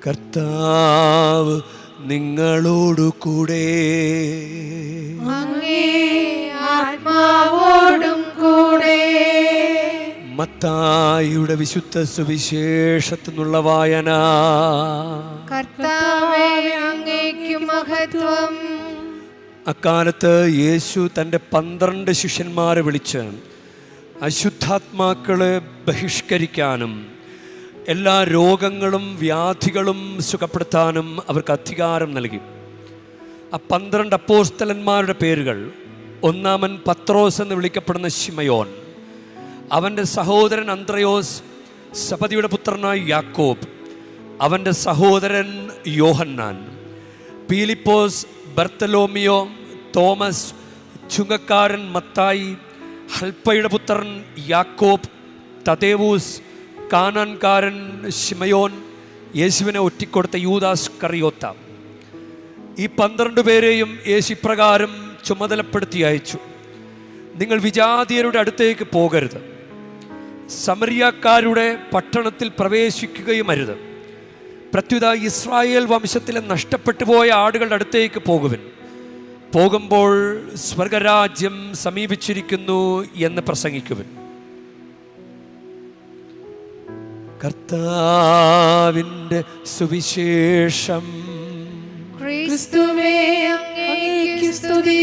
കർത്താവ് നിങ്ങളോടു കൂടെ, അങ്ങേ ആത്മാവോടും കൂടെ. മത്തായിയുടെ വിശുദ്ധ സുവിശേഷത്തിൽ നിന്നുള്ള വായന. കർത്താവേ, അങ്ങേക്ക് മഹത്വം. അക്കാലത്ത് യേശു തൻ്റെ 12 ശിഷ്യന്മാരെ വിളിച്ച് അശുദ്ധാത്മാക്കളെ ബഹിഷ്കരിക്കാനും എല്ലാ രോഗങ്ങളും വ്യാധികളും സുഖപ്പെടുത്താനും അവർക്ക് അധികാരം നൽകി. ആ 12 അപ്പോസ്തലന്മാരുടെ പേരുകൾ: ഒന്നാമൻ പത്രോസ് എന്ന് വിളിക്കപ്പെടുന്ന ശിമയോൻ, അവൻ്റെ സഹോദരൻ അന്ത്രയോസ്, സബദിയുടെ പുത്രനായ യാക്കോബ്, അവൻ്റെ സഹോദരൻ യോഹന്നാൻ, പീലിപ്പോസ്, ബർത്തലോമിയോ, തോമസ്, ചുങ്കക്കാരൻ മത്തായി, ഹൽപ്പയുടെ പുത്രൻ യാക്കോബ്, തദേവൂസ്, കാനാൻകാരൻ ശിമയോൻ, യേശുവിനെ ഒറ്റിക്കൊടുത്ത യൂദാസ് കറിയോത്ത. ഈ 12 പേരെയും യേശു ഇപ്രകാരം ചുമതലപ്പെടുത്തി അയച്ചു: നിങ്ങൾ വിജാതിയരുടെ അടുത്തേക്ക് പോകരുത്, സമരിയാക്കാരുടെ പട്ടണത്തിൽ പ്രവേശിക്കുകയും അരുത്. പ്രത്യുത ഇസ്രായേൽ വംശത്തിലെ നഷ്ടപ്പെട്ടു പോയ ആടുകളുടെ അടുത്തേക്ക് പോകുവിൻ. പോകുമ്പോൾ സ്വർഗരാജ്യം സമീപിച്ചിരിക്കുന്നു എന്ന് പ്രസംഗിക്കുവിൻ. കർത്താവിൻ്റെ സുവിശേഷം. ക്രിസ്തുവേ, അങ്ങേക്ക് സ്തുതി.